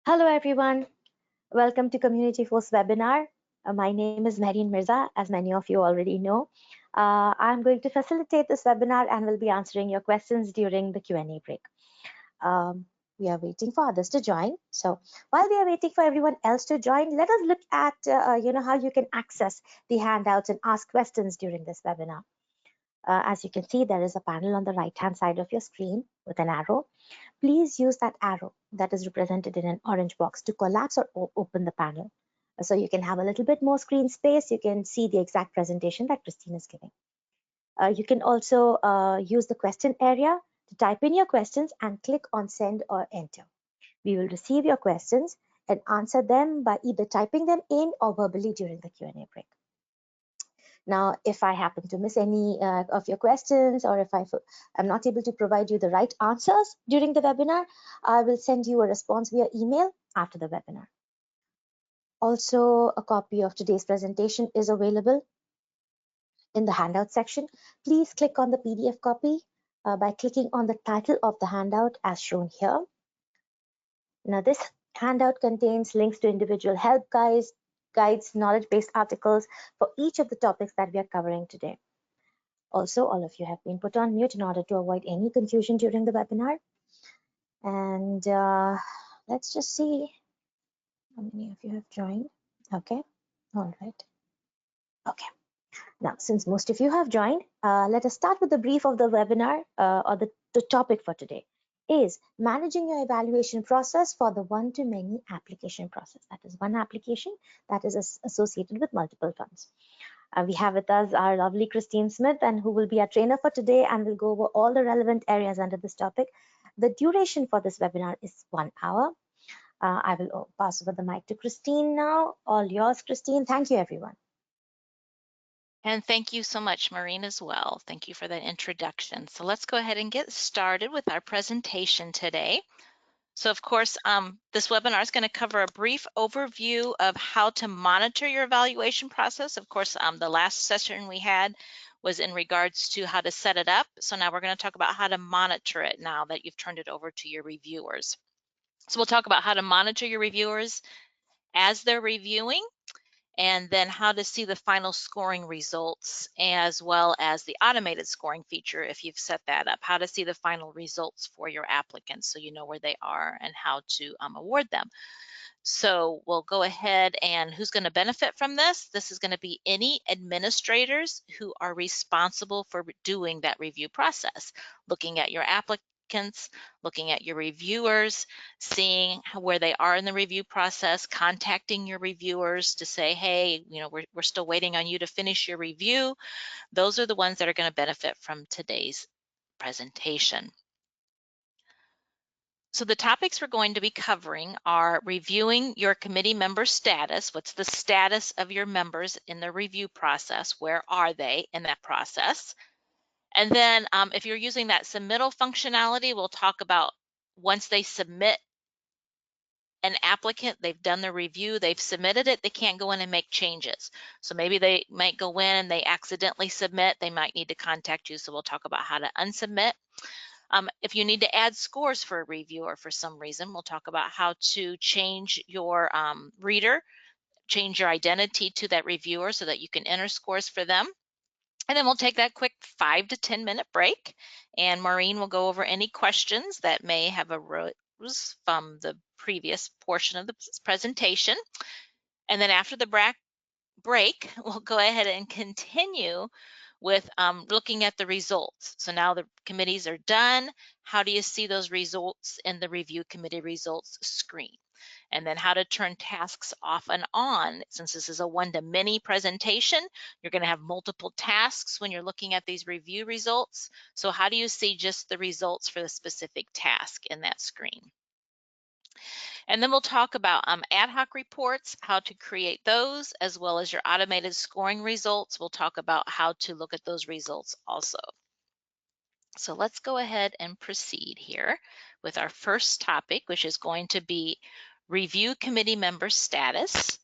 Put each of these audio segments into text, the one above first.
Hello everyone, welcome to Community Force webinar. My name is Mehreen Mirza, as many of you already know. I'm going to facilitate this webinar and will be answering your questions during the Q&A break. We are waiting for others to join. So while we are waiting for everyone else to join, let us look at how you can access the handouts and ask questions during this webinar. As you can see, there is a panel on the right-hand side of your screen with an arrow. Please use that arrow that is represented in an orange box to collapse or open the panel. So you can have a little bit more screen space. You can see the exact presentation that Christine is giving. You can also use the question area to type in your questions and click on send or enter. We will receive your questions and answer them by either typing them in or verbally during the Q&A break. Now, if I happen to miss any of your questions, or if I'm not able to provide you the right answers during the webinar, I will send you a response via email after the webinar. Also, a copy of today's presentation is available in the handout section. Please click on the PDF copy by clicking on the title of the handout as shown here. Now, this handout contains links to individual help guides, knowledge-based articles for each of the topics that we are covering today. Also, all of you have been put on mute in order to avoid any confusion during the webinar. And let's just see how many of you have joined. Okay, all right. Okay, now since most of you have joined, let us start with the brief of the webinar or the topic for today is managing your evaluation process for the one-to-many application process. That is one application that is associated with multiple funds. We have with us our lovely Christine Smith, and who will be our trainer for today and will go over all the relevant areas under this topic. The duration for this webinar is 1 hour. I will pass over the mic to Christine now. All yours, Christine. Thank you, everyone. And thank you so much, Maureen, as well. Thank you for that introduction. So let's go ahead and get started with our presentation today. So of course, this webinar is going to cover a brief overview of how to monitor your evaluation process. Of course, the last session we had was in regards to how to set it up. So now we're going to talk about how to monitor it now that you've turned it over to your reviewers. So we'll talk about how to monitor your reviewers as they're reviewing, and then how to see the final scoring results, as well as the automated scoring feature if you've set that up, how to see the final results for your applicants so you know where they are and how to award them. So we'll go ahead, and who's going to benefit from this? This is going to be any administrators who are responsible for doing that review process, looking at your applicants, looking at your reviewers, seeing where they are in the review process, contacting your reviewers to say, hey, we're still waiting on you to finish your review. Those are the ones that are going to benefit from today's presentation. So the topics we're going to be covering are reviewing your committee member status. What's the status of your members in the review process? Where are they in that process? And then if you're using that submittal functionality, we'll talk about once they submit an applicant, they've done the review, they've submitted it, they can't go in and make changes. So maybe they might go in and they accidentally submit, they might need to contact you. So we'll talk about how to unsubmit. If you need to add scores for a reviewer for some reason, we'll talk about how to change your reader, change your identity to that reviewer so that you can enter scores for them. And then we'll take that quick 5 to 10 minute break, and Maureen will go over any questions that may have arose from the previous portion of the presentation. And then after the break, we'll go ahead and continue with looking at the results. So now the committees are done. How do you see those results in the review committee results screen? And then how to turn tasks off and on. Since this is a one-to-many presentation, you're going to have multiple tasks when you're looking at these review results. So how do you see just the results for the specific task in that screen? And then we'll talk about ad hoc reports, how to create those, as well as your automated scoring results. We'll talk about how to look at those results also. So let's go ahead and proceed here with our first topic, which is going to be review committee member status.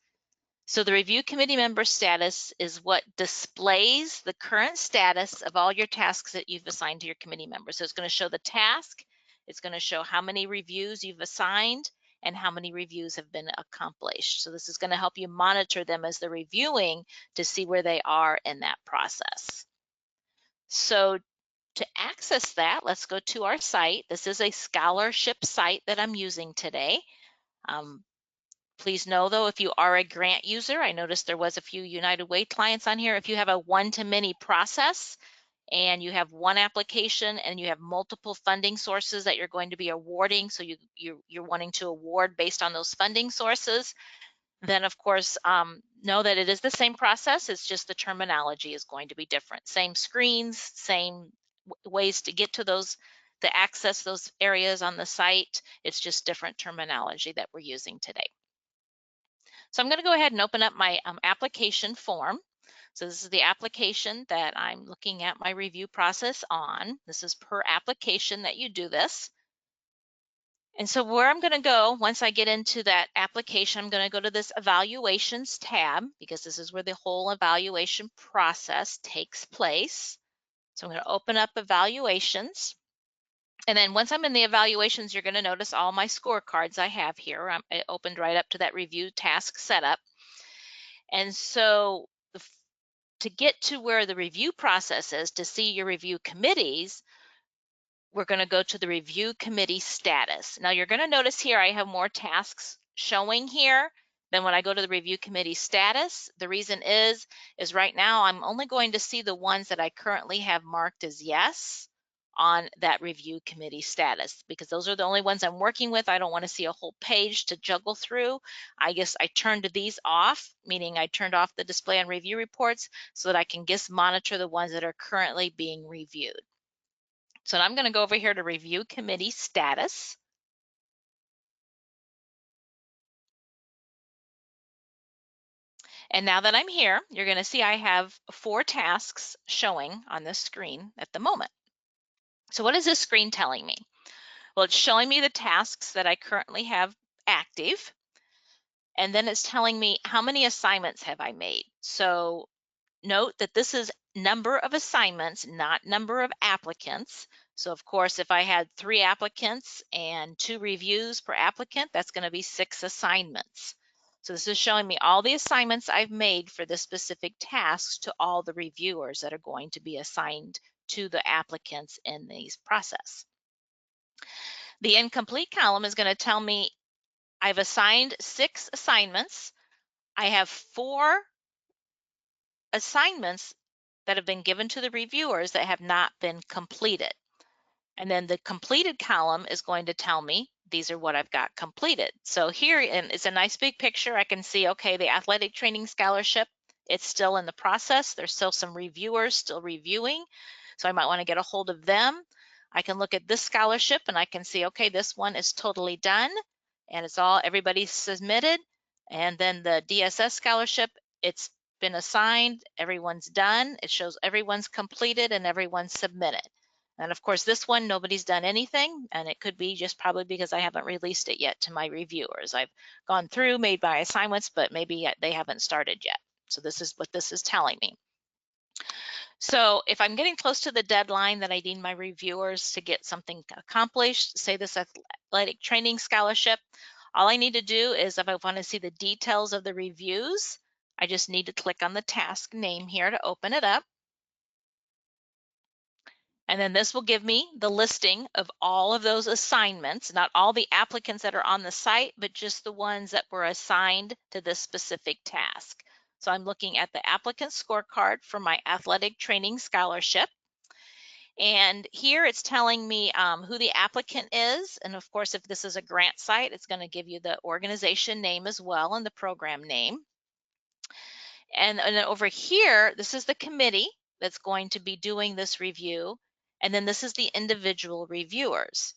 So the review committee member status is what displays the current status of all your tasks that you've assigned to your committee members. So it's going to show the task, it's going to show how many reviews you've assigned, and how many reviews have been accomplished. So this is going to help you monitor them as they're reviewing to see where they are in that process. So to access that, let's go to our site. This is a scholarship site that I'm using today. Please know though, if you are a grant user, I noticed there was a few United Way clients on here. If you have a one-to-many process and you have one application and you have multiple funding sources that you're going to be awarding, so you're wanting to award based on those funding sources, then of course know that it is the same process. It's just the terminology is going to be different. Same screens, same ways to get to those, to access those areas on the site. It's just different terminology that we're using today. So I'm going to go ahead and open up my application form. So this is the application that I'm looking at my review process on. This is per application that you do this. And so where I'm going to go, once I get into that application, I'm going to go to this evaluations tab, because this is where the whole evaluation process takes place. So I'm going to open up evaluations. And then once I'm in the evaluations, you're going to notice all my scorecards I have here. It opened right up to that review task setup. And so to get to where the review process is, to see your review committees, we're going to go to the review committee status. Now you're going to notice here I have more tasks showing here than when I go to the review committee status. The reason is right now I'm only going to see the ones that I currently have marked as yes on that review committee status, because those are the only ones I'm working with. I don't want to see a whole page to juggle through. I guess I turned these off, meaning I turned off the display on review reports so that I can just monitor the ones that are currently being reviewed. So I'm going to go over here to review committee status. And now that I'm here, you're going to see I have 4 tasks showing on this screen at the moment. So what is this screen telling me? Well, it's showing me the tasks that I currently have active. And then it's telling me how many assignments have I made. So note that this is number of assignments, not number of applicants. So of course, if I had 3 applicants and 2 reviews per applicant, that's going to be 6 assignments. So this is showing me all the assignments I've made for this specific task to all the reviewers that are going to be assigned to the applicants in these process. The incomplete column is going to tell me I've assigned 6 assignments. I have 4 assignments that have been given to the reviewers that have not been completed. And then the completed column is going to tell me these are what I've got completed. So here, and it's a nice big picture. I can see, okay, the athletic training scholarship, it's still in the process. There's still some reviewers still reviewing. So I might want to get a hold of them. I can look at this scholarship and I can see, okay, this one is totally done and it's all, everybody's submitted. And then the DSS scholarship, it's been assigned, everyone's done. It shows everyone's completed and everyone's submitted. And of course, this one, nobody's done anything, and it could be just probably because I haven't released it yet to my reviewers. I've gone through, made my assignments, but maybe they haven't started yet. So this is what this is telling me. So if I'm getting close to the deadline that I need my reviewers to get something accomplished, say this athletic training scholarship, all I need to do is, if I want to see the details of the reviews, I just need to click on the task name here to open it up. And then this will give me the listing of all of those assignments, not all the applicants that are on the site, but just the ones that were assigned to this specific task. So I'm looking at the applicant scorecard for my athletic training scholarship. And here it's telling me who the applicant is. And of course, if this is a grant site, it's going to give you the organization name as well and the program name. And then over here, this is the committee that's going to be doing this review. And then this is the individual reviewers.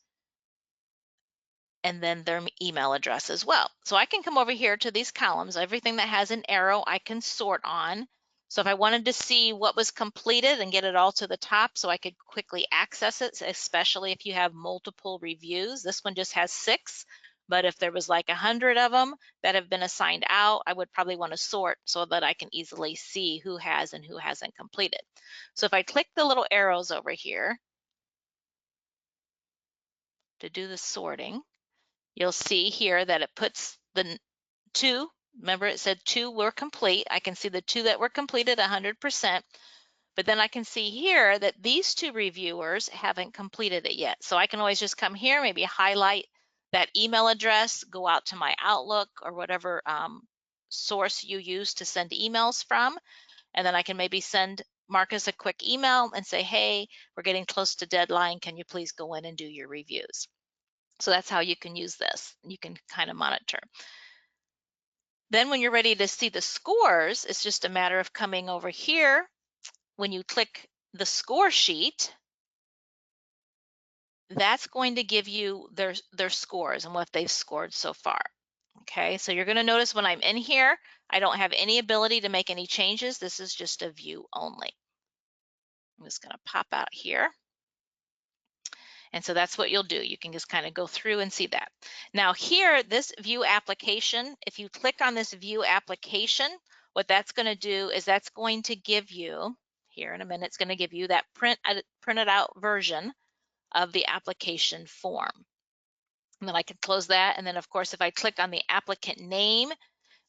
And then their email address as well. So I can come over here to these columns. Everything that has an arrow I can sort on. So if I wanted to see what was completed and get it all to the top so I could quickly access it, especially if you have multiple reviews. This one just has 6. But if there was like 100 of them that have been assigned out, I would probably want to sort so that I can easily see who has and who hasn't completed. So if I click the little arrows over here to do the sorting, you'll see here that it puts the 2, remember it said 2 were complete. I can see the 2 that were completed 100%, but then I can see here that these 2 reviewers haven't completed it yet. So I can always just come here, maybe highlight that email address, go out to my Outlook or whatever source you use to send emails from, and then I can maybe send Marcus a quick email and say, hey, we're getting close to deadline. Can you please go in and do your reviews? So that's how you can use this. You can kind of monitor. Then when you're ready to see the scores, it's just a matter of coming over here. When you click the score sheet, that's going to give you their scores and what they've scored so far. Okay, so you're going to notice when I'm in here, I don't have any ability to make any changes. This is just a view only. I'm just going to pop out here. And so that's what you'll do. You can just kind of go through and see that. Now here, this view application, if you click on this view application, what that's going to do is that's going to give you, here in a minute, it's going to give you that printed out version of the application form. And then I can close that. And then of course, if I click on the applicant name,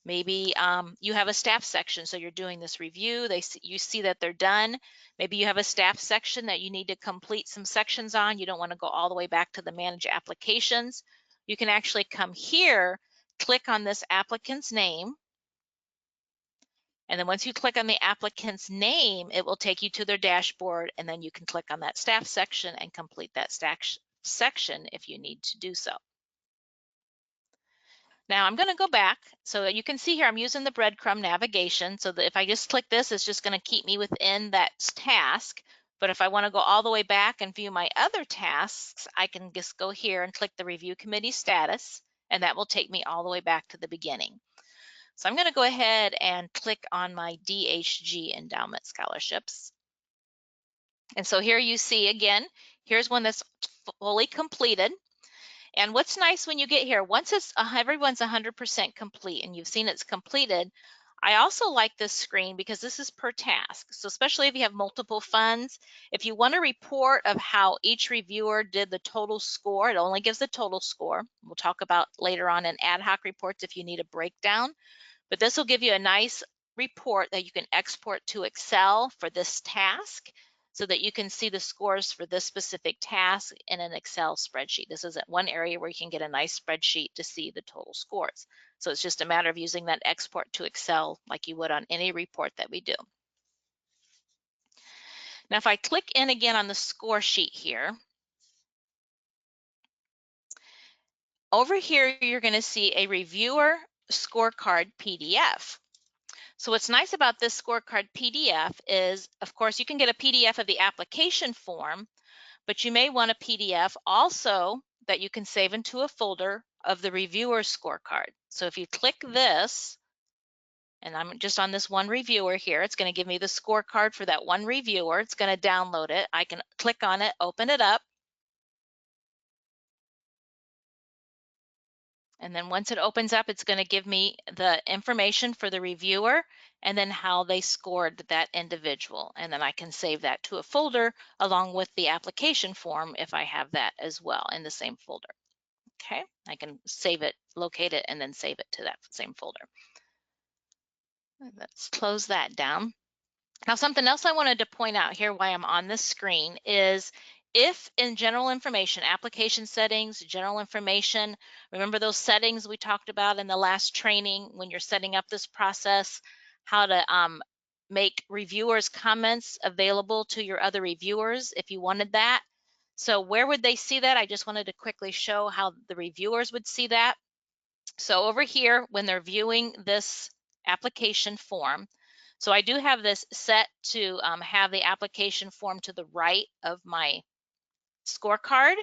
maybe you have a staff section, so you're doing this review, you see that they're done. Maybe you have a staff section that you need to complete some sections on. You don't want to go all the way back to the manage applications. You can actually come here, click on this applicant's name, and then once you click on the applicant's name, it will take you to their dashboard, and then you can click on that staff section and complete that section if you need to do so. Now I'm going to go back so that you can see here I'm using the breadcrumb navigation, so that if I just click this, it's just going to keep me within that task. But if I want to go all the way back and view my other tasks, I can just go here and click the review committee status, and that will take me all the way back to the beginning. So I'm going to go ahead and click on my DHG endowment scholarships. And so here you see again, here's one that's fully completed. And what's nice when you get here, once everyone's 100% complete and you've seen it's completed, I also like this screen because this is per task. So especially if you have multiple funds, if you want a report of how each reviewer did the total score, it only gives the total score. We'll talk about later on in ad hoc reports if you need a breakdown, but this will give you a nice report that you can export to Excel for this task, so that you can see the scores for this specific task in an Excel spreadsheet. This is one area where you can get a nice spreadsheet to see the total scores. So it's just a matter of using that export to Excel like you would on any report that we do. Now, if I click in again on the score sheet here, over here, you're going to see a reviewer scorecard PDF. So what's nice about this scorecard PDF is, of course, you can get a PDF of the application form, but you may want a PDF also that you can save into a folder of the reviewer scorecard. So if you click this, and I'm just on this one reviewer here, it's going to give me the scorecard for that one reviewer. It's going to download it. I can click on it, open it up. And then once it opens up, it's going to give me the information for the reviewer and then how they scored that individual. And then I can save that to a folder along with the application form if I have that as well in the same folder. Okay, I can save it, locate it, and then save it to that same folder. Let's close that down. Now, something else I wanted to point out here while I'm on this screen is if in general information, application settings, general information, remember those settings we talked about in the last training when you're setting up this process, how to make reviewers' comments available to your other reviewers if you wanted that. So where would they see that? I just wanted to quickly show how the reviewers would see that. So over here, when they're viewing this application form, so I do have this set to have the application form to the right of my scorecard.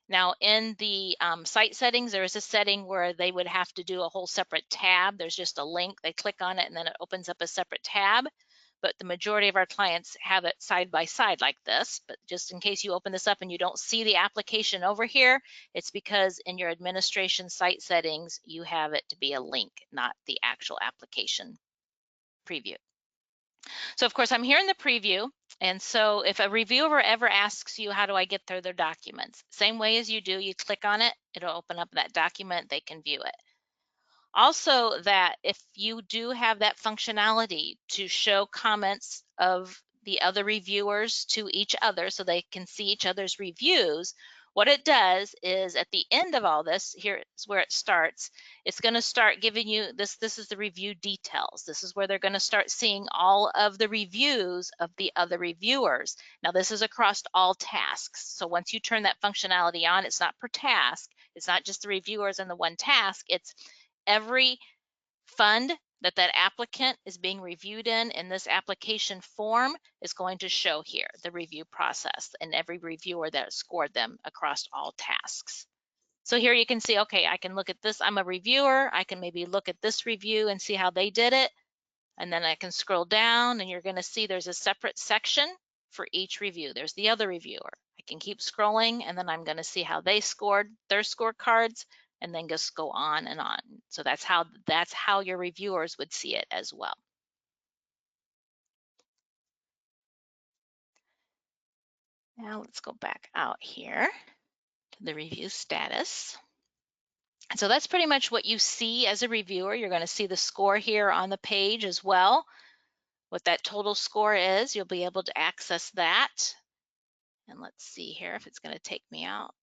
Now in the site settings, there is a setting where they would have to do a whole separate tab. There's just a link, they click on it and then it opens up a separate tab. But the majority of our clients have it side by side like this. But just in case you open this up and you don't see the application over here, it's because in your administration site settings, you have it to be a link, not the actual application preview. So of course, I'm here in the preview, And so if a reviewer ever asks you, how do I get their documents? Same way as you do, you click on it, it'll open up that document, they can view it. Also, that if you do have that functionality to show comments of the other reviewers to each other so they can see each other's reviews, what it does is at the end of all this, here is where it starts, it's going to start giving you this is the review details. This is where they're going to start seeing all of the reviews of the other reviewers. Now this is across all tasks. So once you turn that functionality on, it's not per task. It's not just the reviewers and the one task. It's every fund that applicant is being reviewed in this application form is going to show here the review process and every reviewer that scored them across all tasks. So here you can see, okay, I can look at this. I'm a reviewer. I can maybe look at this review and see how they did it. And then I can scroll down and you're going to see there's a separate section for each review. There's the other reviewer. I can keep scrolling and then I'm going to see how they scored their scorecards and then just go on and on. So that's how your reviewers would see it as well. Now let's go back out here to the review status. So that's pretty much what you see as a reviewer. You're going to see the score here on the page as well. What that total score is, you'll be able to access that. And let's see here if it's going to take me out.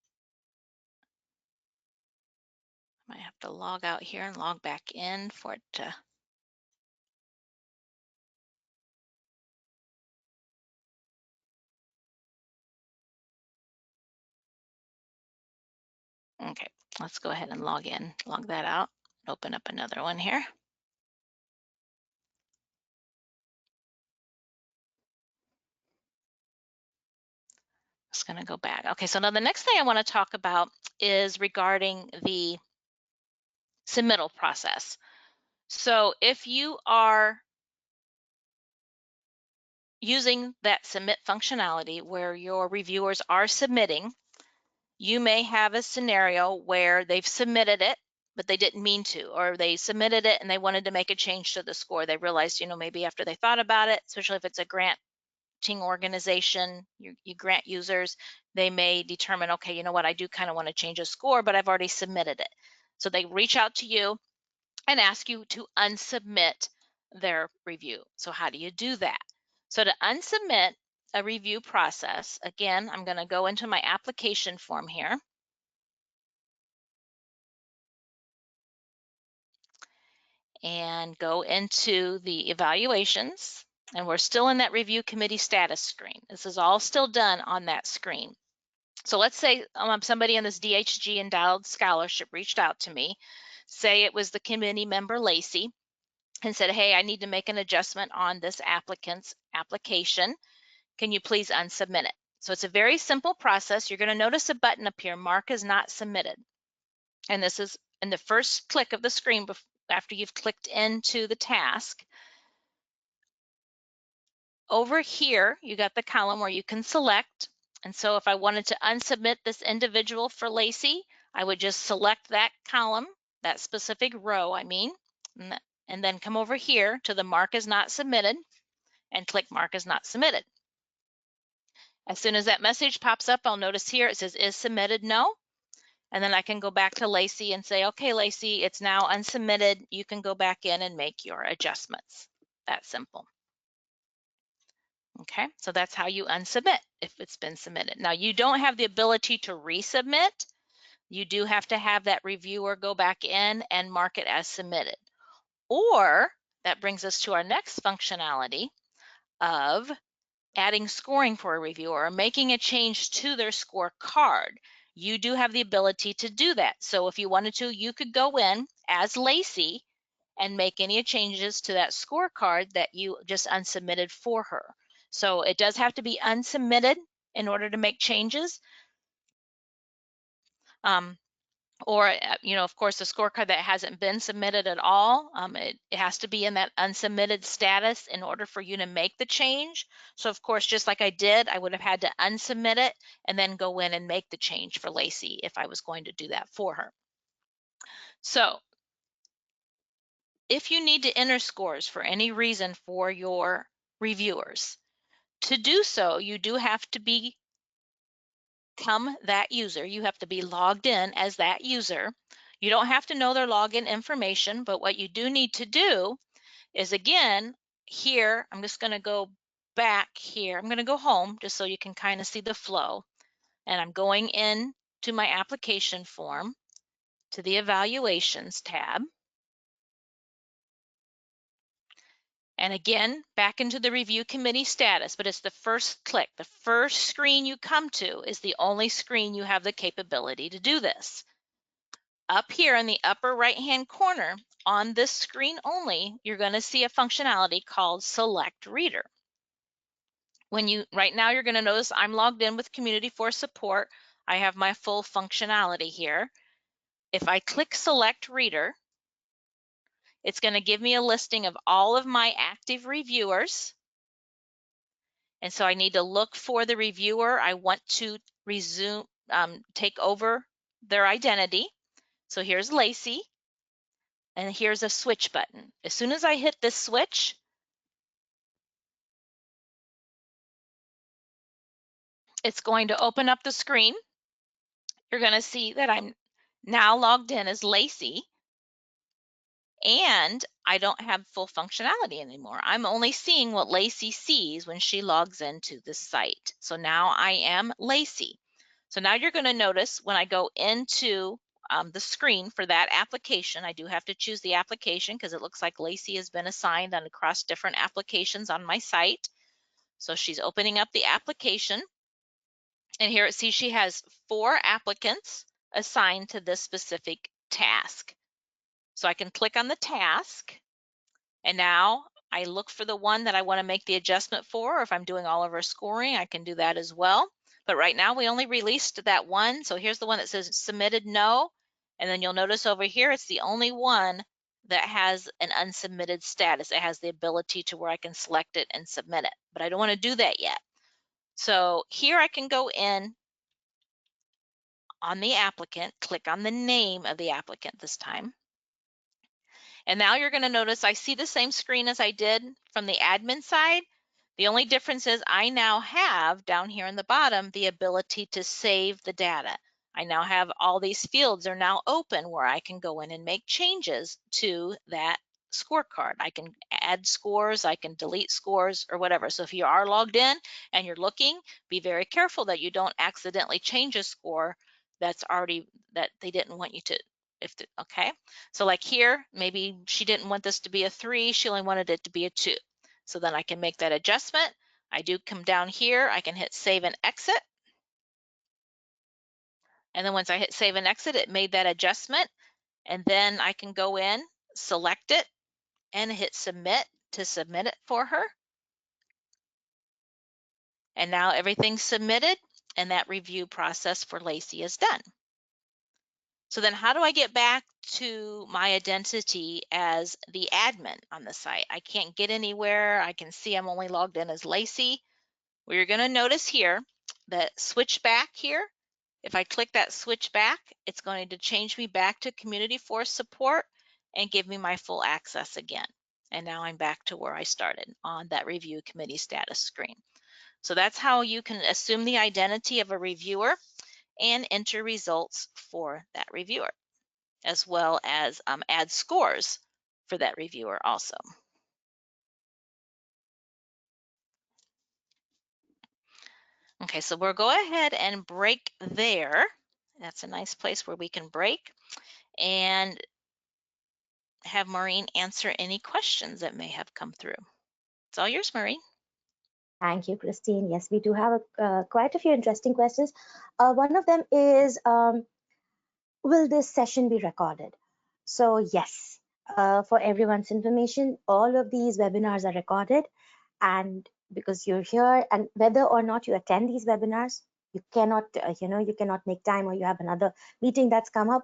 I might have to log out here and log back in for it to. Okay, let's go ahead and log in, log that out, open up another one here. Just going to go back. Okay, so now the next thing I want to talk about is regarding the submittal process. So if you are using that submit functionality where your reviewers are submitting, you may have a scenario where they've submitted it, but they didn't mean to, or they submitted it and they wanted to make a change to the score. They realized, maybe after they thought about it, especially if it's a granting organization, you grant users, they may determine, okay, you know what, I do kind of want to change a score, but I've already submitted it. So they reach out to you and ask you to unsubmit their review. So how do you do that? So to unsubmit a review process, again, I'm going to go into my application form here. And go into the evaluations, and we're still in that review committee status screen. This is all still done on that screen. So let's say somebody in this DHG endowed scholarship reached out to me, say it was the committee member Lacey, and said, hey, I need to make an adjustment on this applicant's application. Can you please unsubmit it? So it's a very simple process. You're going to notice a button appear, mark as not submitted. And this is in the first click of the screen after you've clicked into the task. Over here, you got the column where you can select. And so if I wanted to unsubmit this individual for Lacey, I would just select that column, that specific row, and then come over here to the mark as not submitted and click mark as not submitted. As soon as that message pops up, I'll notice here it says is submitted no. And then I can go back to Lacey and say, okay, Lacey, it's now unsubmitted. You can go back in and make your adjustments. That simple. Okay, so that's how you unsubmit if it's been submitted. Now you don't have the ability to resubmit. You do have to have that reviewer go back in and mark it as submitted. Or that brings us to our next functionality of adding scoring for a reviewer or making a change to their scorecard. You do have the ability to do that. So if you wanted to, you could go in as Lacey and make any changes to that scorecard that you just unsubmitted for her. So it does have to be unsubmitted in order to make changes. Or, of course, the scorecard that hasn't been submitted at all, it has to be in that unsubmitted status in order for you to make the change. So, of course, just like I did, I would have had to unsubmit it and then go in and make the change for Lacey if I was going to do that for her. So, if you need to enter scores for any reason for your reviewers, to do so, you do have to become that user. You have to be logged in as that user. You don't have to know their login information, but what you do need to do is, again, here, I'm just going to go back here. I'm going to go home just so you can kind of see the flow. And I'm going in to my application form, to the evaluations tab. And again, back into the review committee status, but it's the first click. The first screen you come to is the only screen you have the capability to do this. Up here in the upper right-hand corner, on this screen only, you're going to see a functionality called Select Reader. Right now, you're going to notice I'm logged in with Community4 Support. I have my full functionality here. If I click Select Reader, it's going to give me a listing of all of my active reviewers. And so I need to look for the reviewer I want to take over their identity. So here's Lacey, and here's a switch button. As soon as I hit this switch, it's going to open up the screen. You're going to see that I'm now logged in as Lacey, and I don't have full functionality anymore. I'm only seeing what Lacey sees when she logs into the site. So now I am Lacey. So now you're going to notice when I go into the screen for that application, I do have to choose the application because it looks like Lacey has been assigned across different applications on my site. So she's opening up the application, and here it sees she has 4 applicants assigned to this specific task. So I can click on the task, and now I look for the one that I want to make the adjustment for. Or if I'm doing all of our scoring, I can do that as well. But right now we only released that one. So here's the one that says submitted no. And then you'll notice over here, it's the only one that has an unsubmitted status. It has the ability to where I can select it and submit it, but I don't want to do that yet. So here I can go in on the applicant, click on the name of the applicant this time. And now you're going to notice I see the same screen as I did from the admin side. The only difference is I now have down here in the bottom the ability to save the data. I now have all these fields are now open where I can go in and make changes to that scorecard. I can add scores, I can delete scores or whatever. So if you are logged in and you're looking, be very careful that you don't accidentally change a score that's already that they didn't want you to. Okay, so like here, maybe she didn't want this to be a 3, she only wanted it to be a 2. So then I can make that adjustment. I do come down here, I can hit save and exit. And then once I hit save and exit, it made that adjustment. And then I can go in, select it, and hit submit to submit it for her. And now everything's submitted, and that review process for Lacey is done. So then how do I get back to my identity as the admin on the site? I can't get anywhere. I can see I'm only logged in as Lacey. Well, you're going to notice here that switch back here. If I click that switch back, it's going to change me back to Community4 Support and give me my full access again. And now I'm back to where I started on that review committee status screen. So that's how you can assume the identity of a reviewer and enter results for that reviewer, as well as add scores for that reviewer also. Okay, so we'll go ahead and break there. That's a nice place where we can break and have Maureen answer any questions that may have come through. It's all yours, Maureen. Thank you, Christine. Yes, we do have quite a few interesting questions. One of them is, will this session be recorded? So yes, for everyone's information, all of these webinars are recorded, and because you're here, and whether or not you attend these webinars, you cannot, you cannot make time, or you have another meeting that's come up.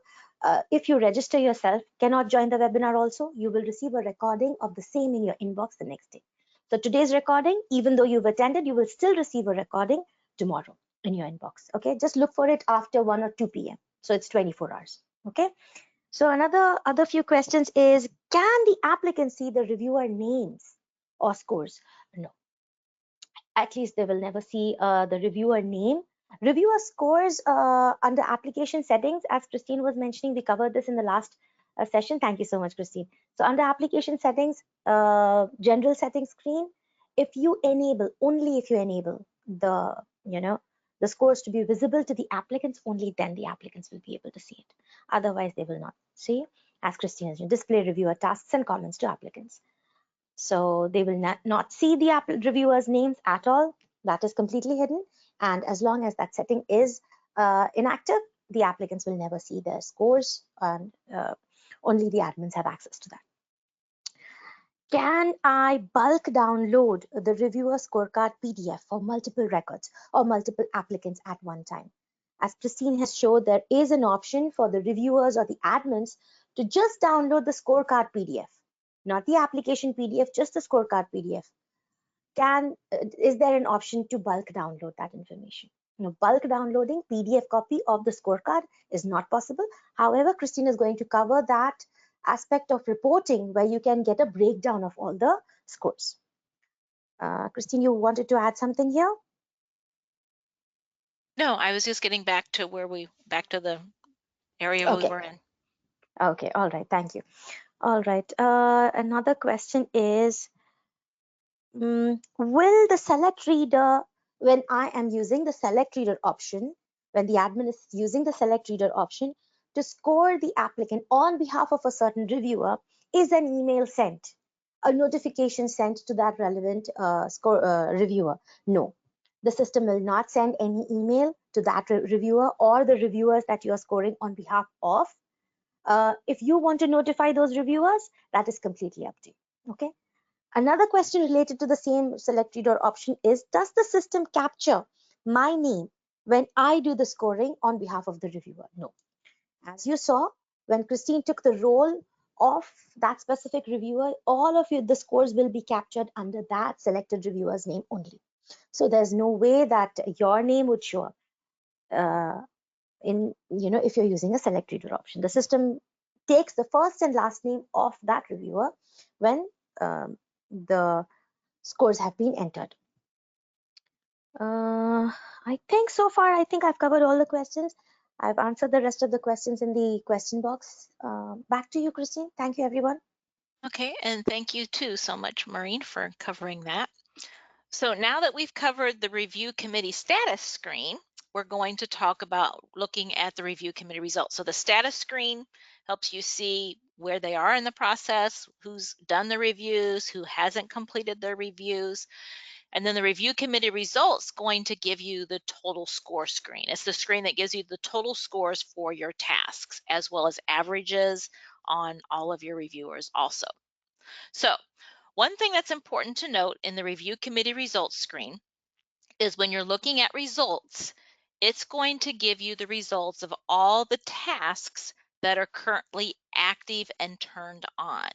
If you register yourself, cannot join the webinar also, you will receive a recording of the same in your inbox the next day. So today's recording, even though you've attended, you will still receive a recording tomorrow in your inbox. Okay, just look for it after 1 or 2 p.m. So it's 24 hours. Okay. So other few questions is, can the applicant see the reviewer names or scores? No. at least they will never see the reviewer name. Reviewer scores under application settings, as Christine was mentioning, we covered this in the last session. Thank you so much, Christine. So under application settings, general settings screen, if you enable, only if you enable the, the scores to be visible to the applicants, only then the applicants will be able to see it. Otherwise, they will not see, as Christine has display reviewer tasks and comments to applicants. So they will not see the reviewers' names at all. That is completely hidden. And as long as that setting is inactive, the applicants will never see their scores, and only the admins have access to that. Can I bulk download the reviewer scorecard PDF for multiple records or multiple applicants at one time? As Christine has showed, there is an option for the reviewers or the admins to just download the scorecard PDF, not the application PDF, just the scorecard PDF. Is there an option to bulk download that information? Bulk downloading PDF copy of the scorecard is not possible. However, Christine is going to cover that aspect of reporting where you can get a breakdown of all the scores. Christine, you wanted to add something here? No, I was just getting back to the area we were in. Okay, all right, thank you. All right, another question is, will the select reader, when I am using the select reader option, when the admin is using the select reader option to score the applicant on behalf of a certain reviewer, is an email sent, a notification sent to that relevant reviewer? No, the system will not send any email to that reviewer or the reviewers that you are scoring on behalf of. If you want to notify those reviewers, that is completely up to you. Okay. Another question related to the same select reader option is, does the system capture my name when I do the scoring on behalf of the reviewer? No. As you saw, when Christine took the role of that specific reviewer, all of the scores will be captured under that selected reviewer's name only. So there's no way that your name would show up if you're using a select reader option. The system takes the first and last name of that reviewer when the scores have been entered. I think so far, I've covered all the questions. I've answered the rest of the questions in the question box. Back to you, Christine. Thank you, everyone. Okay, and thank you too so much, Maureen, for covering that. So now that we've covered the review committee status screen, we're going to talk about looking at the review committee results. So the status screen helps you see where they are in the process, who's done the reviews, who hasn't completed their reviews. And then the review committee results going to give you the total score screen. It's the screen that gives you the total scores for your tasks, as well as averages on all of your reviewers also. So one thing that's important to note in the review committee results screen is when you're looking at results, it's going to give you the results of all the tasks that are currently active and turned on.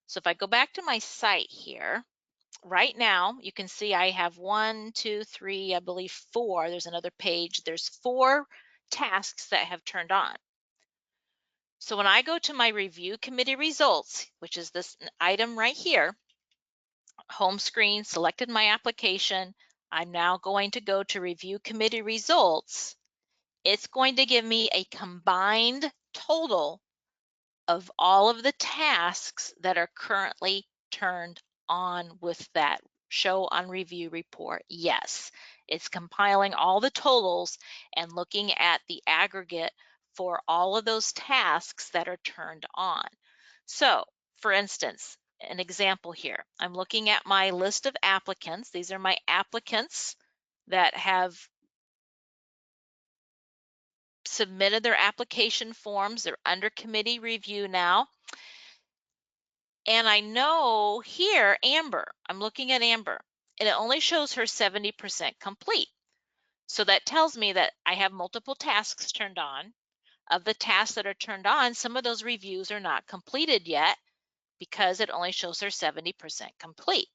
So if I go back to my site here, right now, you can see I have 1, 2, 3, I believe 4. There's another page. There's 4 tasks that have turned on. So when I go to my review committee results, which is this item right here, home screen, selected my application, I'm now going to go to review committee results. It's going to give me a combined total of all of the tasks that are currently turned on with that show on review report. Yes, it's compiling all the totals and looking at the aggregate for all of those tasks that are turned on. So, for instance, an example here, I'm looking at my list of applicants. These are my applicants that have submitted their application forms. They're under committee review now. And I know here, Amber, I'm looking at Amber, and it only shows her 70% complete. So that tells me that I have multiple tasks turned on. Of the tasks that are turned on, some of those reviews are not completed yet because it only shows her 70% complete.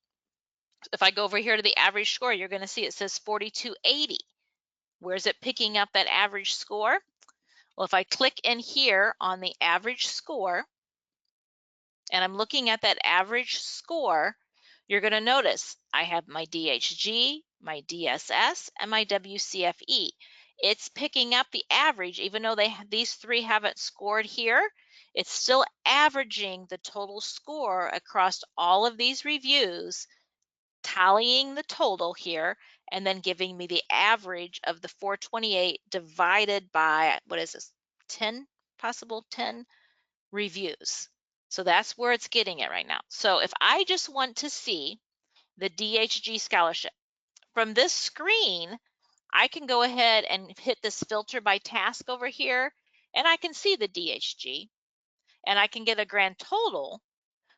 If I go over here to the average score, you're going to see it says 4280. Where's it picking up that average score? Well, if I click in here on the average score, and I'm looking at that average score, you're going to notice I have my DHG, my DSS, and my WCFE. It's picking up the average, even though these three haven't scored here, it's still averaging the total score across all of these reviews, tallying the total here, and then giving me the average of the 428 divided by, what is this, 10, possible 10 reviews. So that's where it's getting it right now. So if I just want to see the DHG scholarship from this screen, I can go ahead and hit this filter by task over here, and I can see the DHG, and I can get a grand total,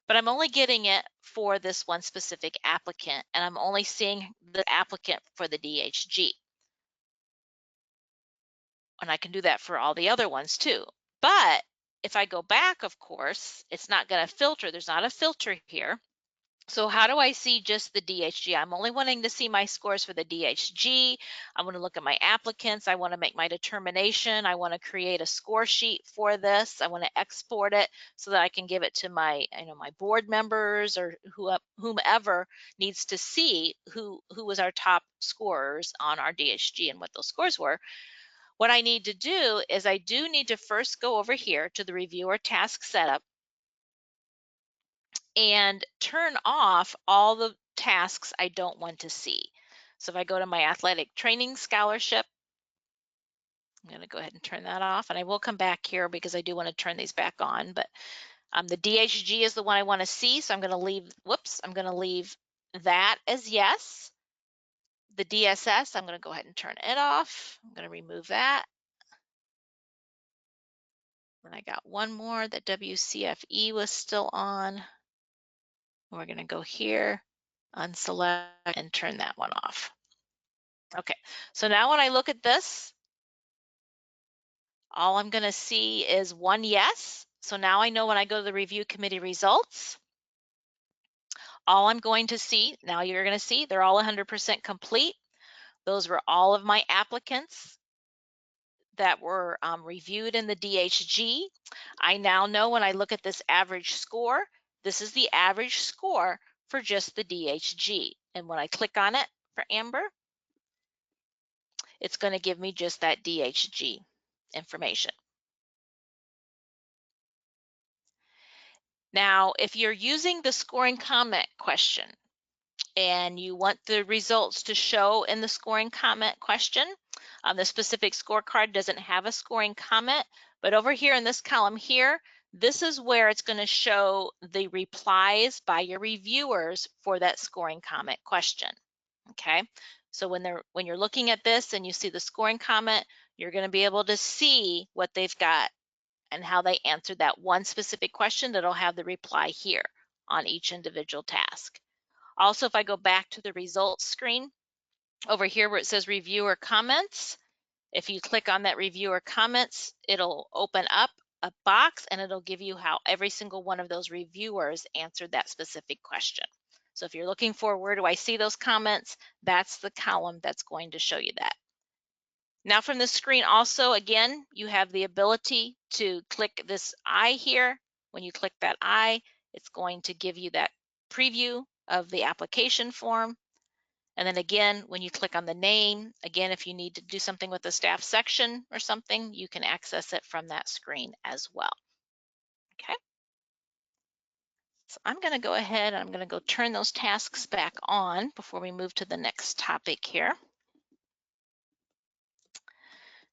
but I'm only getting it for this one specific applicant, and I'm only seeing the applicant for the DHG. And I can do that for all the other ones too. But if I go back, of course, it's not going to filter. There's not a filter here. So how do I see just the DHG? I'm only wanting to see my scores for the DHG. I want to look at my applicants. I want to make my determination. I want to create a score sheet for this. I want to export it so that I can give it to my, my board members or whomever needs to see who was our top scorers on our DHG and what those scores were. What I need to do is I do need to first go over here to the reviewer task setup and turn off all the tasks I don't want to see. So if I go to my athletic training scholarship, I'm going to go ahead and turn that off, and I will come back here because I do want to turn these back on, but the DHG is the one I want to see, so I'm going to leave that as yes. The DSS, I'm going to go ahead and turn it off. I'm going to remove that. And I got one more that WCFE was still on. We're going to go here, unselect, and turn that one off. Okay, so now when I look at this, all I'm going to see is one yes. So now I know when I go to the review committee results, all I'm going to see, now you're going to see they're all 100% complete. Those were all of my applicants that were reviewed in the DHG. I now know when I look at this average score, this is the average score for just the DHG. And when I click on it for Amber, it's going to give me just that DHG information. Now, if you're using the scoring comment question and you want the results to show in the scoring comment question, the specific scorecard doesn't have a scoring comment, but over here in this column here, this is where it's going to show the replies by your reviewers for that scoring comment question. Okay, so when you're looking at this and you see the scoring comment, you're going to be able to see what they've got and how they answered that one specific question. That'll have the reply here on each individual task. Also, if I go back to the results screen, over here where it says reviewer comments, if you click on that reviewer comments, it'll open up a box and it'll give you how every single one of those reviewers answered that specific question. So if you're looking for where do I see those comments, that's the column that's going to show you that. Now from the screen also, again, you have the ability to click this eye here. When you click that eye, it's going to give you that preview of the application form. And then again, when you click on the name, again, if you need to do something with the staff section or something, you can access it from that screen as well. Okay. So I'm going to go ahead and I'm going to go turn those tasks back on before we move to the next topic here,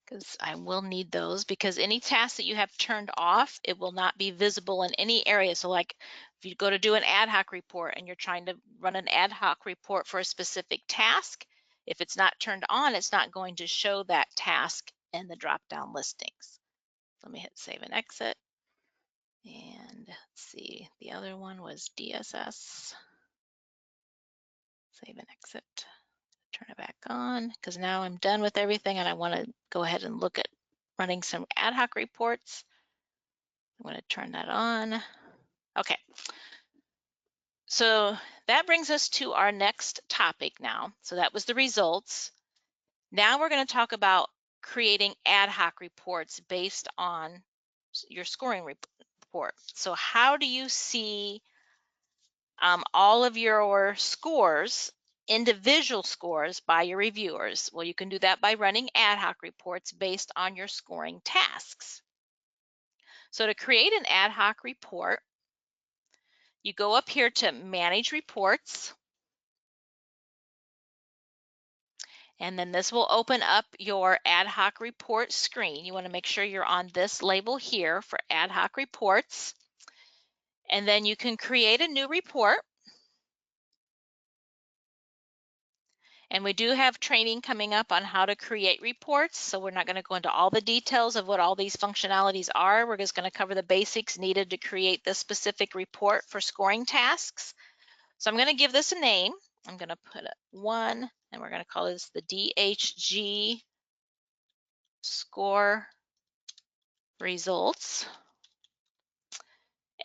because I will need those, because any task that you have turned off, it will not be visible in any area. So like if you go to do an ad hoc report and you're trying to run an ad hoc report for a specific task, if it's not turned on, it's not going to show that task in the drop-down listings. So let me hit save and exit. And let's see, the other one was DSS. Save and exit. Turn it back on, because now I'm done with everything and I want to go ahead and look at running some ad hoc reports. I'm going to turn that on. Okay. So that brings us to our next topic now. So that was the results. Now we're going to talk about creating ad hoc reports based on your scoring report. So how do you see all of your scores, individual scores by your reviewers. Well, you can do that by running ad hoc reports based on your scoring tasks. So to create an ad hoc report, you go up here to Manage Reports, and then this will open up your ad hoc report screen. You want to make sure you're on this label here for ad hoc reports, and then you can create a new report. And we do have training coming up on how to create reports, so we're not going to go into all the details of what all these functionalities are. We're just going to cover the basics needed to create this specific report for scoring tasks. So I'm going to give this a name. I'm going to put a 1, and we're going to call this the DHG score results.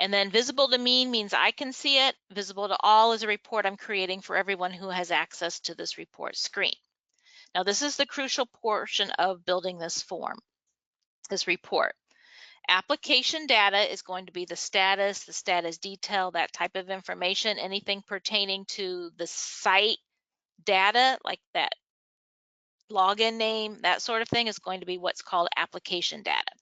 And then visible to me means I can see it. Visible to all is a report I'm creating for everyone who has access to this report screen. Now, this is the crucial portion of building this form, this report. Application data is going to be the status detail, that type of information. Anything pertaining to the site data, like that login name, that sort of thing, is going to be what's called application data.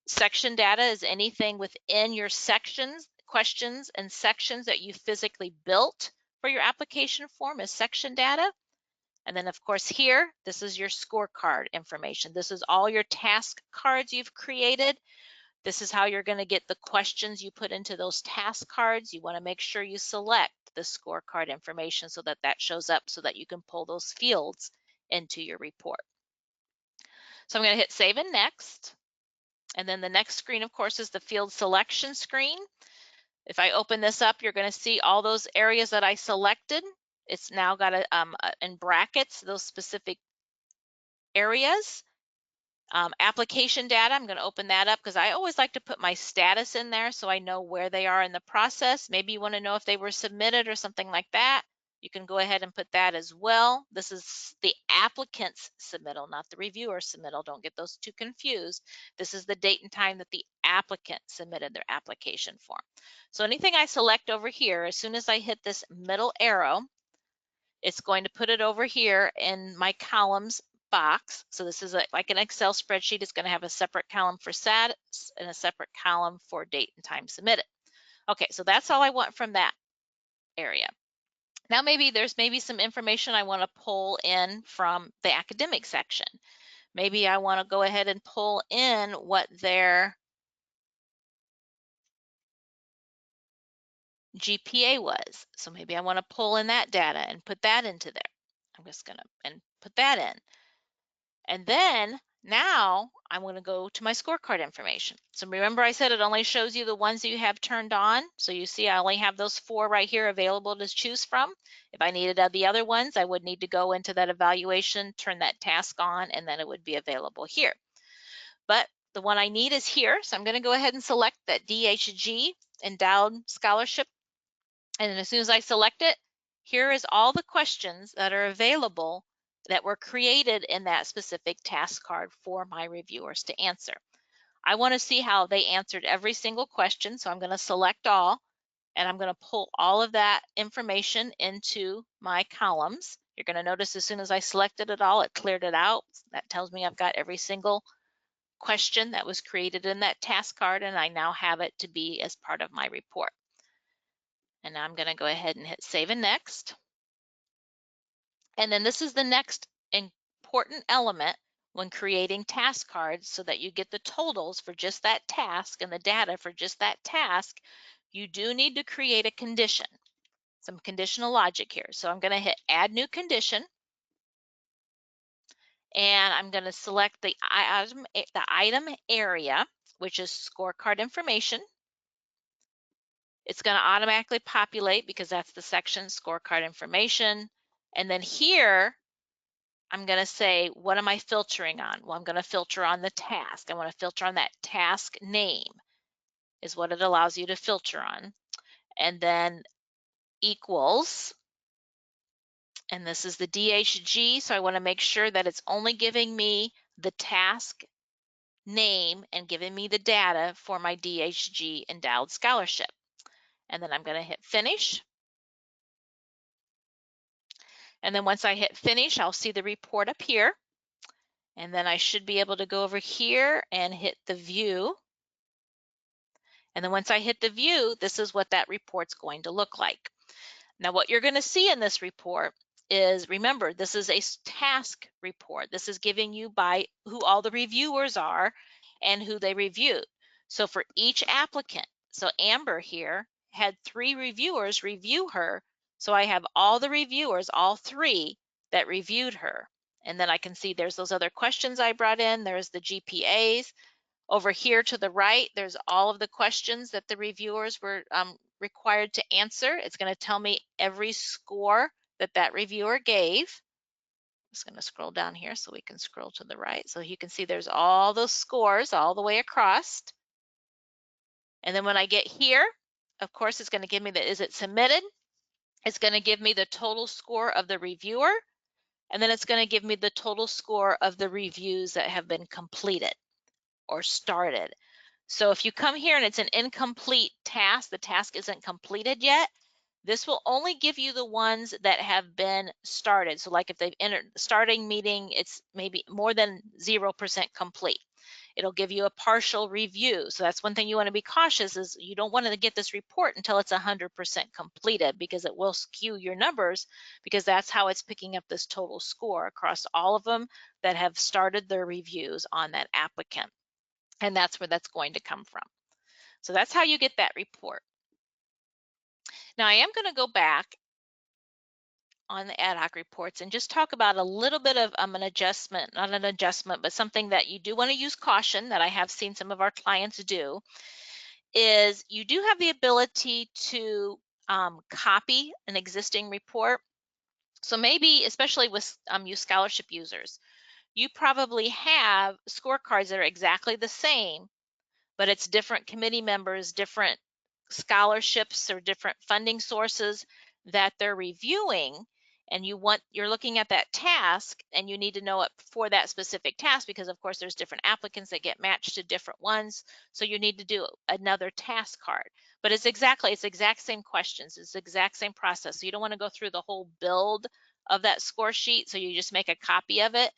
Section data is anything within your sections, questions, and sections that you physically built for your application form is section data. And then, of course, here, this is your scorecard information. This is all your task cards you've created. This is how you're going to get the questions you put into those task cards. You want to make sure you select the scorecard information so that that shows up so that you can pull those fields into your report. So I'm going to hit Save and Next. And then the next screen, of course, is the field selection screen. If I open this up, you're going to see all those areas that I selected. It's now got in brackets those specific areas. Application data, I'm going to open that up because I always like to put my status in there so I know where they are in the process. Maybe you want to know if they were submitted or something like that. You can go ahead and put that as well. This is the applicant's submittal, not the reviewer submittal. Don't get those two confused. This is the date and time that the applicant submitted their application form. So anything I select over here, as soon as I hit this middle arrow, it's going to put it over here in my columns box. So this is like an Excel spreadsheet. It's going to have a separate column for status and a separate column for date and time submitted. Okay, so that's all I want from that area. Now there's some information I want to pull in from the academic section. Maybe I want to go ahead and pull in what their GPA was. So maybe I want to pull in that data and put that into there. I'm just going to put that in. And then now I'm going to go to my scorecard information. So remember I said it only shows you the ones that you have turned on. So you see I only have those 4 right here available to choose from. If I needed the other ones, I would need to go into that evaluation, turn that task on, and then it would be available here. But the one I need is here. So I'm going to go ahead and select that DHG Endowed Scholarship. And then as soon as I select it, here is all the questions that are available that were created in that specific task card for my reviewers to answer. I want to see how they answered every single question, so I'm going to select all, and I'm going to pull all of that information into my columns. You're going to notice as soon as I selected it all, it cleared it out. That tells me I've got every single question that was created in that task card, and I now have it to be as part of my report. And now I'm going to go ahead and hit Save and Next. And then this is the next important element when creating task cards so that you get the totals for just that task and the data for just that task. You do need to create a condition, some conditional logic here. So I'm going to hit Add New Condition. And I'm going to select the item area, which is scorecard information. It's going to automatically populate because that's the section, scorecard information. And then here, I'm going to say, what am I filtering on? Well, I'm going to filter on the task. I want to filter on that task name is what it allows you to filter on. And then equals, and this is the DHG, so I want to make sure that it's only giving me the task name and giving me the data for my DHG Endowed Scholarship. And then I'm going to hit Finish. And then once I hit finish, I'll see the report up here. And then I should be able to go over here and hit the view. And then once I hit the view, this is what that report's going to look like. Now, what you're going to see in this report is, remember, this is a task report. This is giving you by who all the reviewers are and who they reviewed. So for each applicant, so Amber here had 3 reviewers review her. So I have all the reviewers, all 3 that reviewed her. And then I can see there's those other questions I brought in. There's the GPAs. Over here to the right, there's all of the questions that the reviewers were required to answer. It's going to tell me every score that that reviewer gave. I'm just going to scroll down here so we can scroll to the right. So you can see there's all those scores all the way across. And then when I get here, of course, it's going to give me the, is it submitted? It's going to give me the total score of the reviewer. And then it's going to give me the total score of the reviews that have been completed or started. So if you come here and it's an incomplete task, the task isn't completed yet, this will only give you the ones that have been started. So like if they've entered the starting meeting, it's maybe more than 0% complete. It'll give you a partial review. So that's one thing you want to be cautious is you don't want to get this report until it's 100% completed, because it will skew your numbers, because that's how it's picking up this total score across all of them that have started their reviews on that applicant. And that's where that's going to come from. So that's how you get that report. Now I am going to go back on the ad hoc reports and just talk about a little bit of an adjustment, not an adjustment, but something that you do want to use caution, that I have seen some of our clients do, is you do have the ability to copy an existing report. So maybe, especially with you scholarship users, you probably have scorecards that are exactly the same, but it's different committee members, different scholarships or different funding sources that they're reviewing, and you're looking at that task and you need to know it for that specific task, because of course there's different applicants that get matched to different ones, so you need to do another task card. But it's the exact same questions, it's the exact same process, so you don't want to go through the whole build of that score sheet, so you just make a copy of it.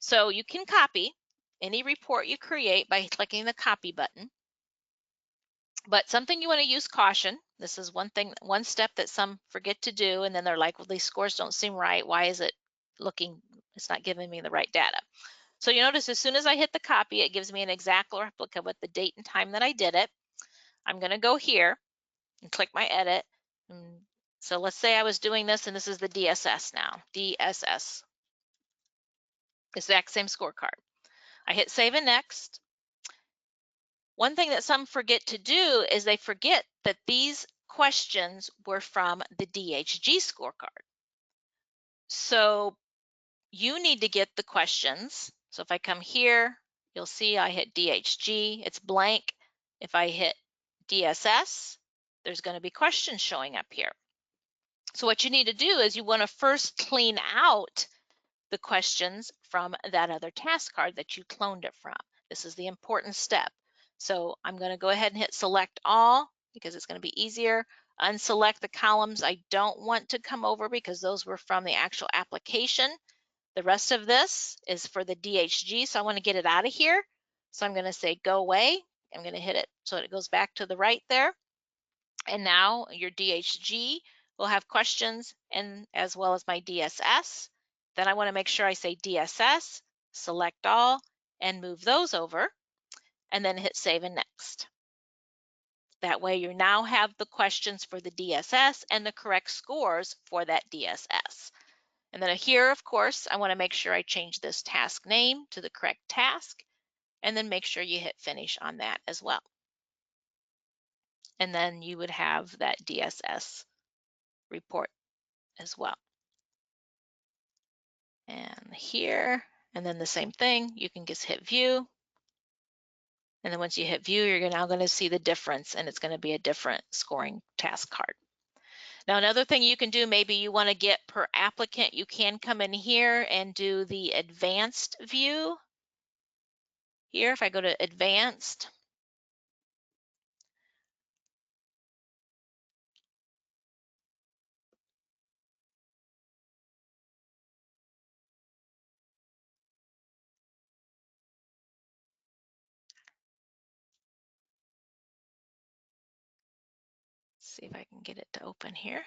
So you can copy any report you create by clicking the copy button. But something you want to use caution. This is one step that some forget to do, and then they're like, well, these scores don't seem right. Why is it it's not giving me the right data? So you notice as soon as I hit the copy, it gives me an exact replica with the date and time that I did it. I'm going to go here and click my edit. So let's say I was doing this, and this is the DSS now. DSS. Exact same scorecard. I hit save and next. One thing that some forget to do is they forget that these questions were from the DHG scorecard. So you need to get the questions. So if I come here, you'll see I hit DHG, it's blank. If I hit DSS, there's going to be questions showing up here. So what you need to do is you want to first clean out the questions from that other task card that you cloned it from. This is the important step. So I'm going to go ahead and hit select all because it's going to be easier. Unselect the columns I don't want to come over because those were from the actual application. The rest of this is for the DHG, so I want to get it out of here. So I'm going to say go away. I'm going to hit it so it goes back to the right there. And now your DHG will have questions, and as well as my DSS. Then I want to make sure I say DSS, select all, and move those over, and then hit save and next. That way you now have the questions for the DSS and the correct scores for that DSS. And then here, of course, I want to make sure I change this task name to the correct task, and then make sure you hit finish on that as well. And then you would have that DSS report as well. And here, and then the same thing, you can just hit view. And then once you hit view, you're now going to see the difference, and it's going to be a different scoring task card. Now, another thing you can do, maybe you want to get per applicant, you can come in here and do the advanced view. Here, if I go to advanced, see if I can get it to open here.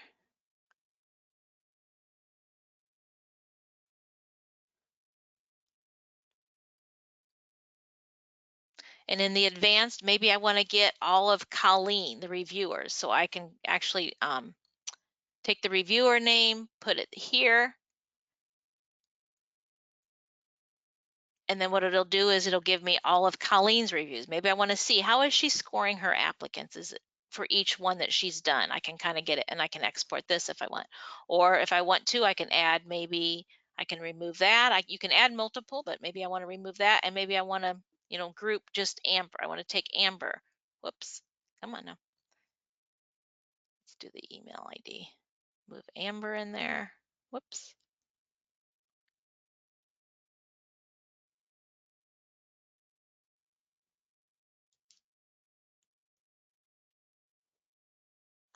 And in the advanced, maybe I want to get all of Colleen, the reviewers, so I can actually take the reviewer name, put it here, and then what it'll do is it'll give me all of Colleen's reviews. Maybe I want to see how is she scoring her applicants. Is it for each one that she's done? I can kind of get it, and I can export this if I want. Or if I want to, I can add, maybe I can remove that. You can add multiple, but maybe I want to remove that, and maybe I want to, you know, group just Amber. I want to take Amber. Whoops, come on now. Let's do the email ID. Move Amber in there. Whoops.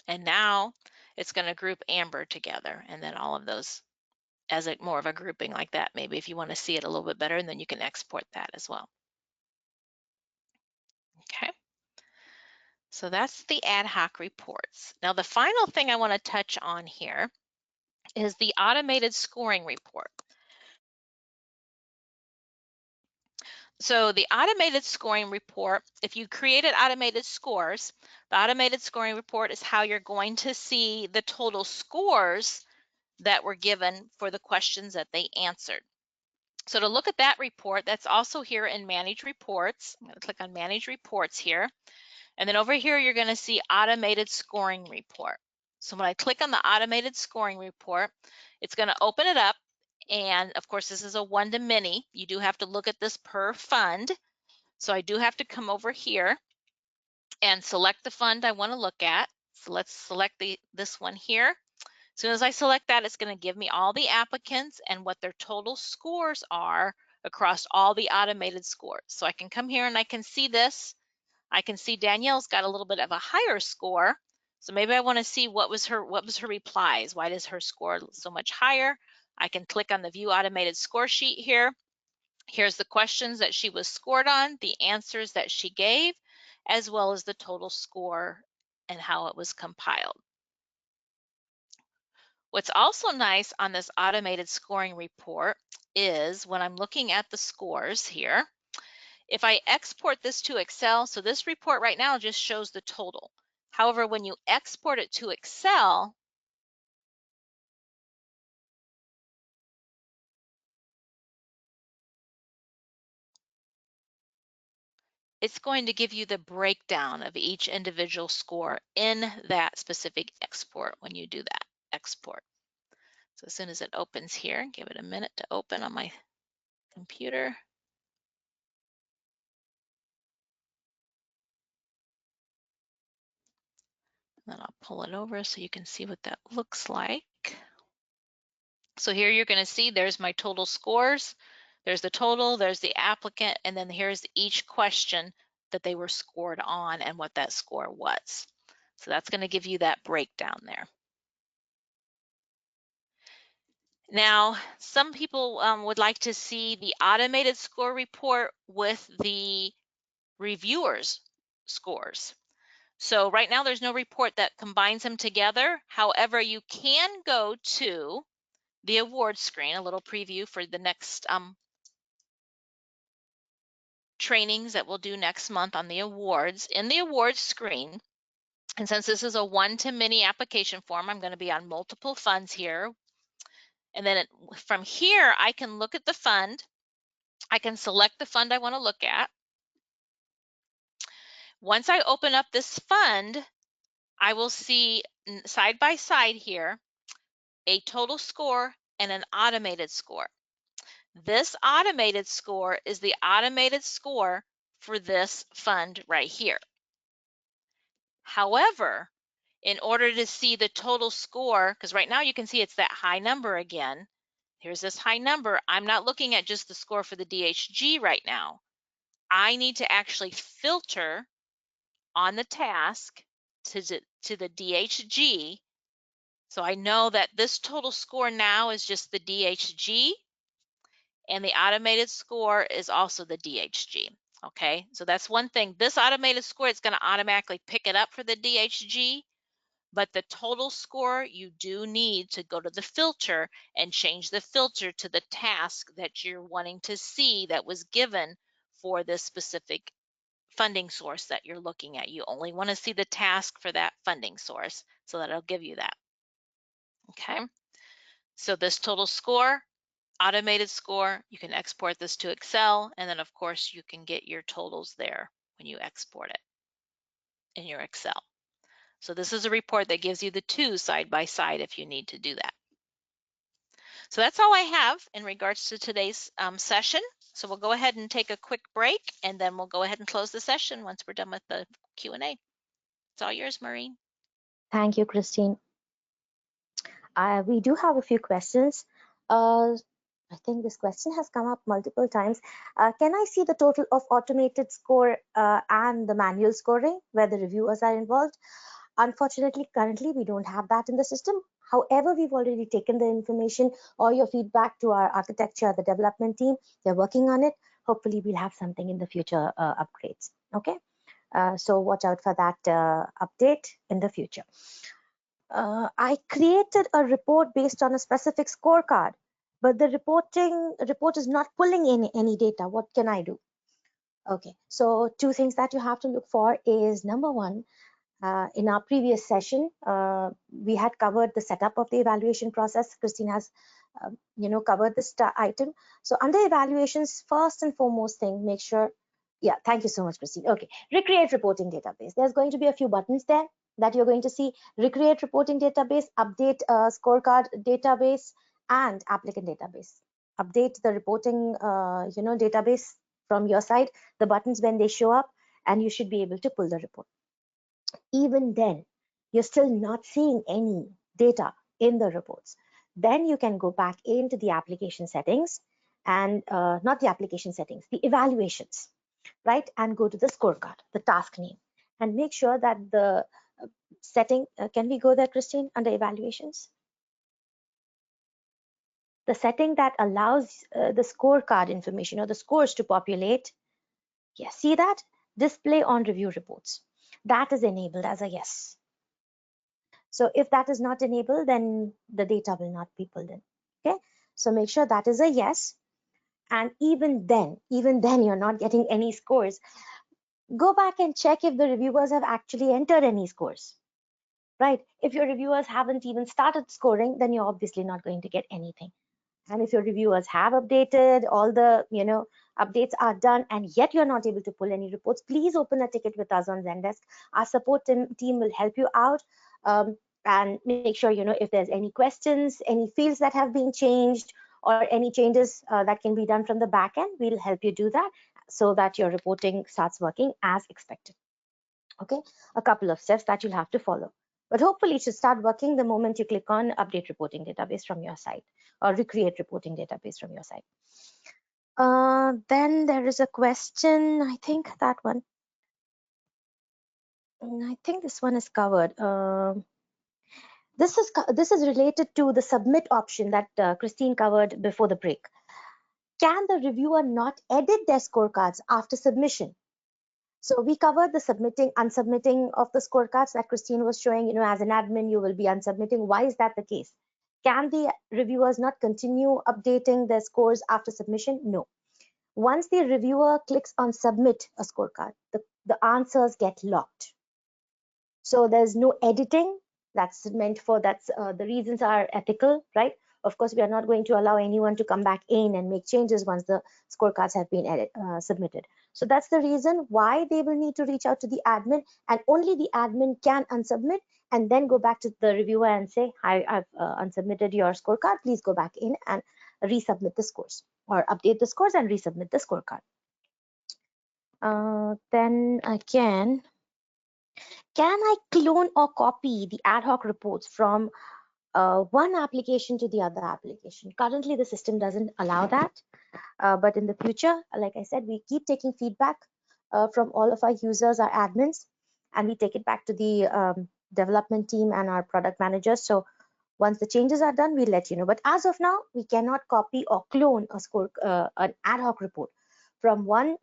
And now it's going to group Amber together, and then all of those as a more of a grouping like that, maybe if you want to see it a little bit better, and then you can export that as well. Okay. So that's the ad hoc reports. Now the final thing I want to touch on here is the automated scoring report. So the automated scoring report, if you created automated scores, the automated scoring report is how you're going to see the total scores that were given for the questions that they answered. So to look at that report, that's also here in Manage Reports. I'm going to click on Manage Reports here. And then over here, you're going to see Automated Scoring Report. So when I click on the Automated Scoring Report, it's going to open it up. And of course, this is a one-to-many. You do have to look at this per fund. So I do have to come over here and select the fund I want to look at. So let's select this one here. As soon as I select that, it's going to give me all the applicants and what their total scores are across all the automated scores. So I can come here and I can see this. I can see Danielle's got a little bit of a higher score. So maybe I want to see what was her replies. Why does her score so much higher? I can click on the View Automated Score Sheet here. Here's the questions that she was scored on, the answers that she gave, as well as the total score and how it was compiled. What's also nice on this automated scoring report is when I'm looking at the scores here, if I export this to Excel, so this report right now just shows the total. However, when you export it to Excel, it's going to give you the breakdown of each individual score in that specific export when you do that export. So as soon as it opens here, give it a minute to open on my computer. Then I'll pull it over so you can see what that looks like. So here you're going to see there's my total scores. There's the total, there's the applicant, and then here's each question that they were scored on and what that score was. So that's going to give you that breakdown there. Now, some people would like to see the automated score report with the reviewers' scores. So right now there's no report that combines them together. However, you can go to the awards screen, a little preview for the next trainings that we'll do next month on the awards. In the awards screen, and since this is a one-to-many application form, I'm going to be on multiple funds here. And then from here, I can look at the fund. I can select the fund I want to look at. Once I open up this fund, I will see side by side here a total score and an automated score. This automated score is the automated score for this fund right here. However, in order to see the total score, because right now you can see it's that high number again. Here's this high number. I'm not looking at just the score for the DHG right now. I need to actually filter on the task to the DHG. So I know that this total score now is just the DHG, and the automated score is also the DHG. Okay, so that's one thing. This automated score, it's going to automatically pick it up for the DHG, But the total score, you do need to go to the filter and change the filter to the task that you're wanting to see that was given for this specific funding source that you're looking at. You only want to see the task for that funding source, so that it'll give you that. Okay, so this total score, automated score, you can export this to Excel, and then of course you can get your totals there when you export it in your Excel. So this is a report that gives you the two side by side if you need to do that. So that's all I have in regards to today's session. So we'll go ahead and take a quick break, and then we'll go ahead and close the session once we're done with the Q&A. It's all yours, Maureen. Thank you, Christine. We do have a few questions. I think this question has come up multiple times. Can I see the total of automated score and the manual scoring where the reviewers are involved? Unfortunately, currently we don't have that in the system. However, we've already taken the information or your feedback to our architecture, the development team. They're working on it. Hopefully, we'll have something in the future upgrades. Okay, so watch out for that update in the future. I created a report based on a specific scorecard, but the report is not pulling in any data. What can I do? Okay, so two things that you have to look for is, number one, in our previous session, we had covered the setup of the evaluation process. Christine has, covered this item. So under evaluations, first and foremost thing, make sure, yeah, thank you so much, Christine. Okay, recreate reporting database. There's going to be a few buttons there that you're going to see: recreate reporting database, update scorecard database, and applicant database. Update the reporting, database from your side, the buttons when they show up, and you should be able to pull the report. Even then, you're still not seeing any data in the reports. Then you can go back into the application settings and not the application settings, the evaluations, right? And go to the scorecard, the task name, and make sure that the setting, can we go there, Christine, under evaluations? The setting that allows the scorecard information or the scores to populate. Yes, see that? Display on review reports. That is enabled as a yes. So if that is not enabled, then the data will not be pulled in. Okay, so make sure that is a yes. And even then you're not getting any scores. Go back and check if the reviewers have actually entered any scores, right? If your reviewers haven't even started scoring, then you're obviously not going to get anything. And if your reviewers have updated, all the updates are done, and yet you're not able to pull any reports, please open a ticket with us on Zendesk. Our support team will help you out and make sure, if there's any questions, any fields that have been changed, or any changes that can be done from the back end, we'll help you do that so that your reporting starts working as expected. Okay, a couple of steps that you'll have to follow. But hopefully it should start working the moment you click on update reporting database from your side or recreate reporting database from your side. Then there is a question, I think that one. I think this one is covered. This is related to the submit option that Christine covered before the break. Can the reviewer not edit their scorecards after submission? So we covered the submitting, unsubmitting of the scorecards that Christine was showing. As an admin, you will be unsubmitting. Why is that the case? Can the reviewers not continue updating their scores after submission? No. Once the reviewer clicks on submit a scorecard, the answers get locked. So there's no editing. That's meant for the reasons are ethical, right? Of course, we are not going to allow anyone to come back in and make changes once the scorecards have been submitted. So that's the reason why they will need to reach out to the admin, and only the admin can unsubmit and then go back to the reviewer and say, hi, I've unsubmitted your scorecard. Please go back in and resubmit the scores, or update the scores and resubmit the scorecard. Then again, can I clone or copy the ad hoc reports from one application to the other application? Currently, the system doesn't allow that. But in the future, like I said, we keep taking feedback from all of our users, our admins, and we take it back to the development team and our product managers. So once the changes are done, we'll let you know. But as of now, we cannot copy or clone an ad hoc report from one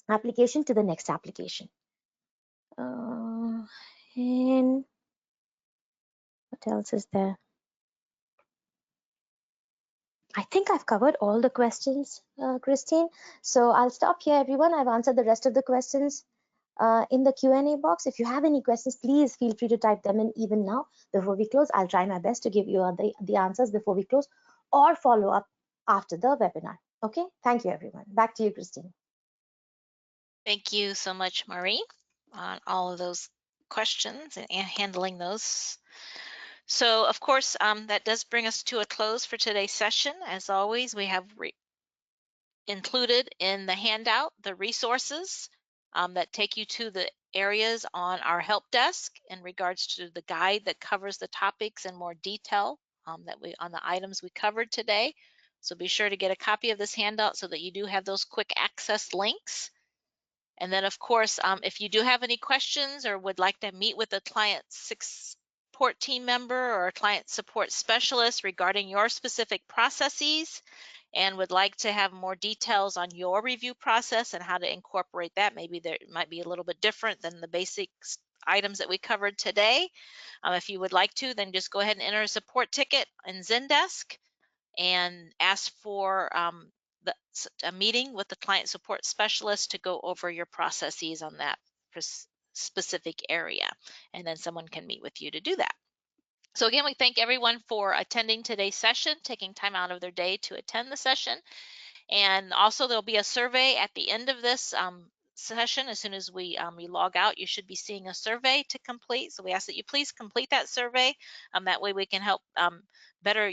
application to the next application. And What else is there? I think I've covered all the questions, Christine. So I'll stop here, everyone. I've answered the rest of the questions in the Q&A box. If you have any questions, please feel free to type them in even now before we close. I'll try my best to give you the answers before we close or follow up after the webinar. Okay, thank you, everyone. Back to you, Christine. Thank you so much, Marie, on all of those questions and handling those. So, of course, that does bring us to a close for today's session. As always, we have included in the handout the resources that take you to the areas on our help desk in regards to the guide that covers the topics in more detail that we on the items we covered today. So be sure to get a copy of this handout so that you do have those quick access links. And then, of course, if you do have any questions or would like to meet with a client support team member or a client support specialist regarding your specific processes and would like to have more details on your review process and how to incorporate that, maybe there might be a little bit different than the basic items that we covered today. If you would like to, then just go ahead and enter a support ticket in Zendesk and ask for a meeting with the client support specialist to go over your processes on that specific area. And then someone can meet with you to do that. So again, we thank everyone for attending today's session, taking time out of their day to attend the session. And also there'll be a survey at the end of this session. As soon as we log out, you should be seeing a survey to complete. So we ask that you please complete that survey. That way we can help better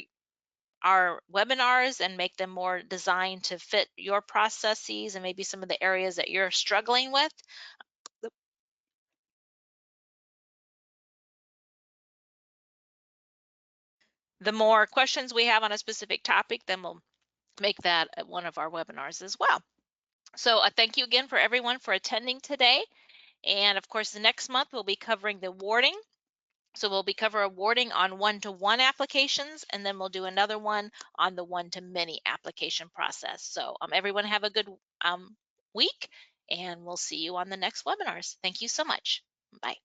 our webinars and make them more designed to fit your processes and maybe some of the areas that you're struggling with. The more questions we have on a specific topic, then we'll make that one of our webinars as well. So thank you again for everyone for attending today. And of course, the next month we'll be covering the awarding. So we'll be covering awarding on one-to-one applications, and then we'll do another one on the one-to-many application process. So everyone have a good week, and we'll see you on the next webinars. Thank you so much. Bye.